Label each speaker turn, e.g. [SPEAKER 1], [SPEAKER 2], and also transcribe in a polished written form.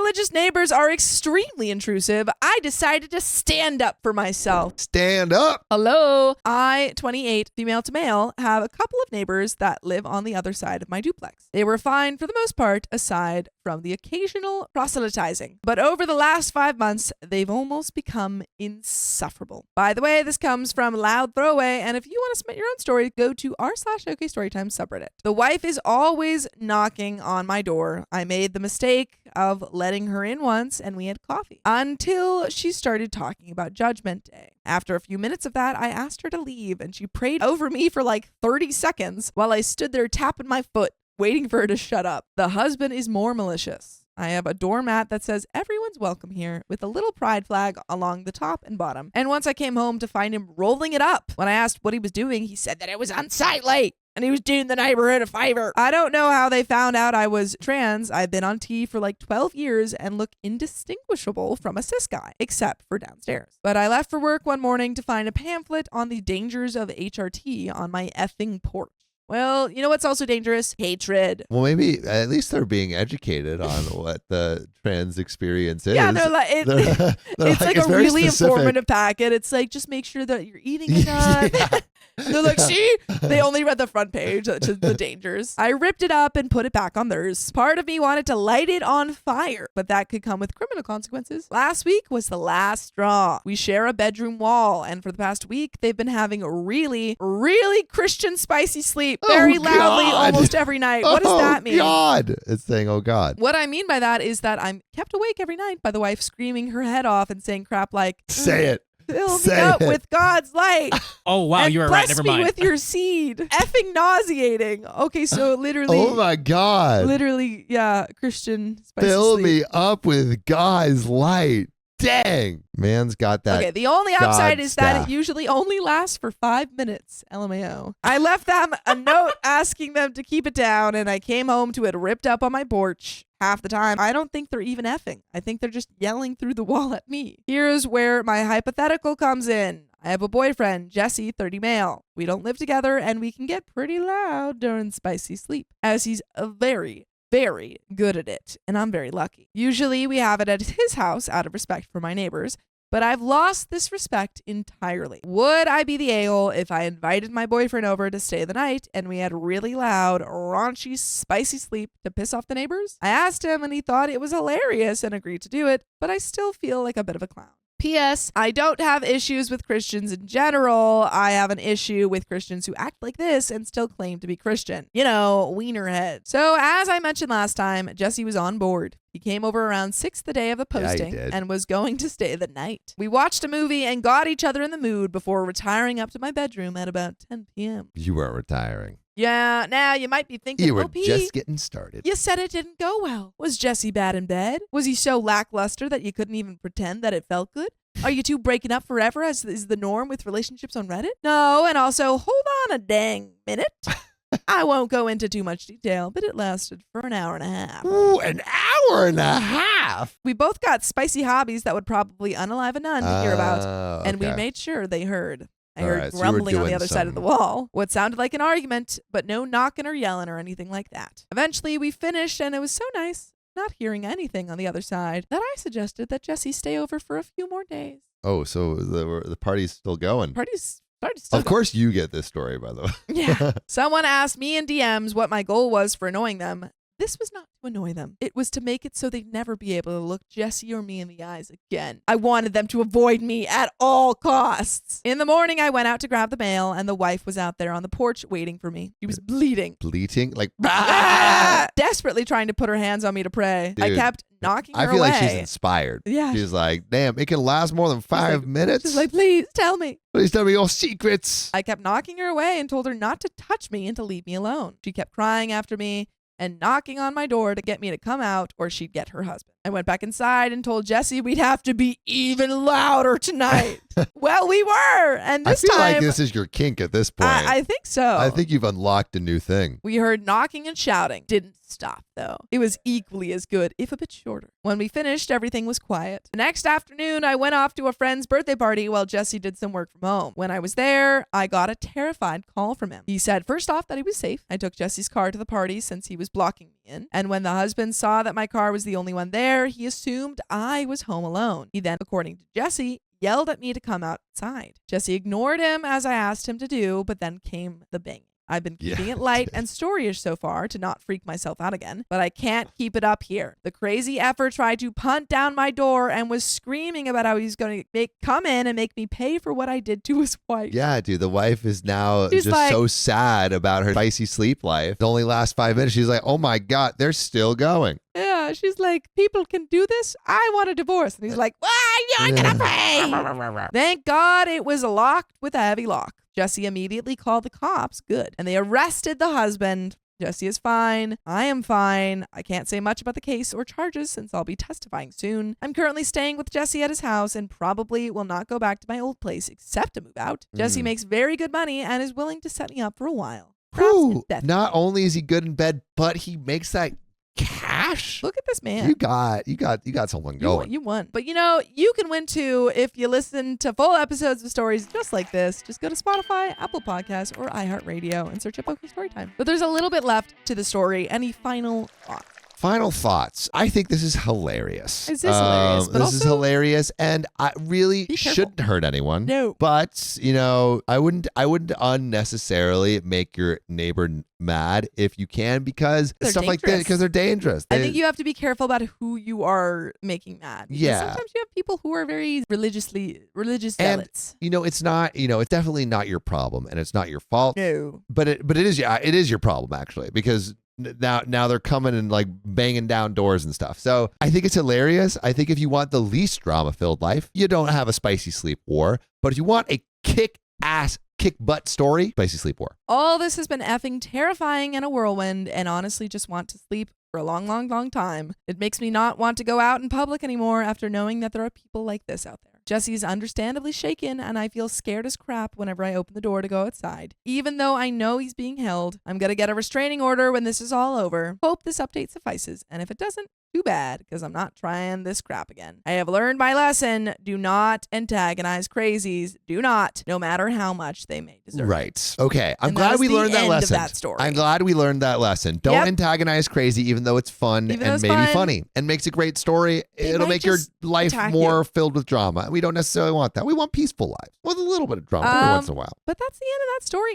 [SPEAKER 1] religious neighbors are extremely intrusive, I decided to stand up for myself.
[SPEAKER 2] Stand up.
[SPEAKER 1] Hello. I, 28, female to male, have a couple of neighbors that live on the other side of my duplex. They were fine for the most part, aside from the occasional proselytizing. But over the last 5 months, they've almost become insufferable. By the way, this comes from Loud Throwaway, and if you want to submit your own story, go to r/OKStorytime subreddit. The wife is always knocking on my door. I made the mistake of letting her in once, and we had coffee until she started talking about Judgment Day. After a few minutes of that, I asked her to leave, and she prayed over me for like 30 seconds while I stood there tapping my foot, waiting for her to shut up. The husband is more malicious. I have a doormat that says everyone's welcome here with a little pride flag along the top and bottom. And once I came home to find him rolling it up, when I asked what he was doing, he said that it was unsightly and he was doing the neighborhood a favor. I don't know how they found out I was trans. I've been on T for like 12 years and look indistinguishable from a cis guy, except for downstairs. But I left for work one morning to find a pamphlet on the dangers of HRT on my effing porch. Well, you know what's also dangerous? Hatred.
[SPEAKER 2] Well, maybe at least they're being educated on what the trans experience is.
[SPEAKER 1] Yeah, they're like, it's like a really informative packet. It's like, just make sure that you're eating enough.
[SPEAKER 2] Yeah.
[SPEAKER 1] And they're like, see? They only read the front page, which is the dangers. I ripped it up and put it back on theirs. Part of me wanted to light it on fire, but that could come with criminal consequences. Last week was the last straw. We share a bedroom wall, and for the past week, they've been having really, really Christian spicy sleep very loudly almost every night. What does that mean?
[SPEAKER 2] Oh, God. It's saying, oh, God.
[SPEAKER 1] What I mean by that is that I'm kept awake every night by the wife screaming her head off and saying crap like,
[SPEAKER 2] say it.
[SPEAKER 1] Fill me up with God's light.
[SPEAKER 3] Oh, wow,
[SPEAKER 1] and
[SPEAKER 3] you were right. Never
[SPEAKER 1] bless me
[SPEAKER 3] mind.
[SPEAKER 1] with your seed. Effing nauseating. Okay, so literally.
[SPEAKER 2] Oh, my God.
[SPEAKER 1] Literally, yeah, Christian spicy
[SPEAKER 2] Fill
[SPEAKER 1] sleep.
[SPEAKER 2] me up with God's light. Dang. Man's got that.
[SPEAKER 1] Okay, the only upside is that
[SPEAKER 2] stuff.
[SPEAKER 1] it usually only lasts for 5 minutes. LMAO. I left them a note asking them to keep it down, and I came home to it ripped up on my porch. Half the time, I don't think they're even effing. I think they're just yelling through the wall at me. Here's where my hypothetical comes in. I have a boyfriend, Jesse, 30 male. We don't live together, and we can get pretty loud during spicy sleep, as he's a very good at it, and I'm very lucky. Usually we have it at his house out of respect for my neighbors, but I've lost this respect entirely. Would I be the a-hole if I invited my boyfriend over to stay the night and we had really loud, raunchy, spicy sleep to piss off the neighbors? I asked him and he thought it was hilarious and agreed to do it, but I still feel like a bit of a clown. P.S. I don't have issues with Christians in general. I have an issue with Christians who act like this and still claim to be Christian. You know, wienerhead. So as I mentioned last time, Jesse was on board. He came over around 6 the day of the posting and was going to stay the night. We watched a movie and got each other in the mood before retiring up to my bedroom at about 10 p.m.
[SPEAKER 2] You weren't retiring.
[SPEAKER 1] Yeah, now you might be thinking,
[SPEAKER 2] You were
[SPEAKER 1] OP,
[SPEAKER 2] just getting started.
[SPEAKER 1] you said it didn't go well. Was Jesse bad in bed? Was he so lackluster that you couldn't even pretend that it felt good? Are you two breaking up forever as is the norm with relationships on Reddit? No, and also, hold on a dang minute. I won't go into too much detail, but it lasted for an hour and a half.
[SPEAKER 2] Ooh, an hour and a half?
[SPEAKER 1] We both got spicy hobbies that would probably unalive a nun to hear about, and we
[SPEAKER 2] okay.
[SPEAKER 1] made sure they heard. I
[SPEAKER 2] All
[SPEAKER 1] heard
[SPEAKER 2] right, so you were
[SPEAKER 1] grumbling on the
[SPEAKER 2] doing
[SPEAKER 1] other side of the wall. What sounded like an argument, but no knocking or yelling or anything like that. Eventually, we finished, and it was so nice not hearing anything on the other side that I suggested that Jesse stay over for a few more days.
[SPEAKER 2] Oh, so the party's still going.
[SPEAKER 1] Party's
[SPEAKER 2] Of course you get this story, by the way.
[SPEAKER 1] Yeah. Someone asked me in DMs what my goal was for annoying them. This was not to annoy them. It was to make it so they'd never be able to look Jesse or me in the eyes again. I wanted them to avoid me at all costs. In the morning, I went out to grab the mail, and the wife was out there on the porch waiting for me. She was bleeding.
[SPEAKER 2] Bleating? Like,
[SPEAKER 1] Desperately trying to put her hands on me to pray.
[SPEAKER 2] Dude,
[SPEAKER 1] I kept knocking her
[SPEAKER 2] I feel
[SPEAKER 1] away.
[SPEAKER 2] like she's inspired.
[SPEAKER 1] Yeah.
[SPEAKER 2] She's like, damn, it can last more than 5 minutes?
[SPEAKER 1] She's like, please tell me.
[SPEAKER 2] Please tell me your secrets.
[SPEAKER 1] I kept knocking her away and told her not to touch me and to leave me alone. She kept crying after me and knocking on my door to get me to come out or she'd get her husband. I went back inside and told Jesse we'd have to be even louder tonight. Well, we were. And this
[SPEAKER 2] I feel
[SPEAKER 1] time,
[SPEAKER 2] like this is your kink at this point.
[SPEAKER 1] I think so.
[SPEAKER 2] I think you've unlocked a new thing.
[SPEAKER 1] We heard knocking and shouting. Didn't stop, though. It was equally as good, if a bit shorter. When we finished, everything was quiet. The next afternoon, I went off to a friend's birthday party while Jesse did some work from home. When I was there, I got a terrified call from him. He said, first off, that he was safe. I took Jesse's car to the party since he was blocking me in. And when the husband saw that my car was the only one there, he assumed I was home alone. He then, according to Jesse, yelled at me to come outside. Jesse ignored him as I asked him to do, but then came the banging. I've been keeping it light and storyish so far to not freak myself out again, but I can't keep it up here. The crazy effer tried to punt down my door and was screaming about how he's going to come in and make me pay for what I did to his wife.
[SPEAKER 2] Yeah, dude, the wife is now
[SPEAKER 1] She's
[SPEAKER 2] just
[SPEAKER 1] like,
[SPEAKER 2] so sad about her spicy sleep life. It only lasts 5 minutes. She's like, oh my God, they're still going.
[SPEAKER 1] Yeah, she's like, people can do this? I want a divorce. And he's like, you're going to pay. Thank God it was locked with a heavy lock. Jesse immediately called the cops. Good. And they arrested the husband. Jesse is fine. I am fine. I can't say much about the case or charges since I'll be testifying soon. I'm currently staying with Jesse at his house and probably will not go back to my old place except to move out. Jesse makes very good money and is willing to set me up for a while.
[SPEAKER 2] Not only is he good in bed, but he makes that cash.
[SPEAKER 1] Look at this man.
[SPEAKER 2] You got someone going.
[SPEAKER 1] You won. But you can win too if you listen to full episodes of stories just like this. Just go to Spotify, Apple Podcasts, or iHeartRadio and search up OK Storytime. But there's a little bit left to the story. Any final thoughts?
[SPEAKER 2] Final thoughts. I think this is hilarious.
[SPEAKER 1] This is hilarious. But
[SPEAKER 2] this is hilarious, and I really shouldn't hurt anyone.
[SPEAKER 1] No.
[SPEAKER 2] But I wouldn't unnecessarily make your neighbor mad if you can, because
[SPEAKER 1] They're
[SPEAKER 2] stuff like that, because they're dangerous.
[SPEAKER 1] I think you have to be careful about who you are making mad.
[SPEAKER 2] Yeah.
[SPEAKER 1] Sometimes you have people who are very religious zealots.
[SPEAKER 2] And it's not. It's definitely not your problem, and it's not your fault.
[SPEAKER 1] No.
[SPEAKER 2] But it is. It is your problem actually, because now they're coming and like banging down doors and stuff. So I think it's hilarious. I think if you want the least drama-filled life, you don't have a spicy sleep war. But if you want a kick-ass, kick-butt story, spicy sleep war.
[SPEAKER 1] All this has been effing terrifying and a whirlwind, and honestly just want to sleep for a long, long, long time. It makes me not want to go out in public anymore after knowing that there are people like this out there. Jesse's understandably shaken, and I feel scared as crap whenever I open the door to go outside. Even though I know he's being held, I'm going to get a restraining order when this is all over. Hope this update suffices, and if it doesn't, too bad, because I'm not trying this crap again. I have learned my lesson. Do not antagonize crazies. Do not, no matter how much they may deserve.
[SPEAKER 2] Right. Okay. I'm glad we learned that lesson. I'm glad we learned that lesson. Don't antagonize crazy, even though it's fun and maybe funny and makes a great story. It'll make your life more filled with drama. We don't necessarily want that. We want peaceful lives with a little bit of drama every once in a while.
[SPEAKER 1] But that's the end of that story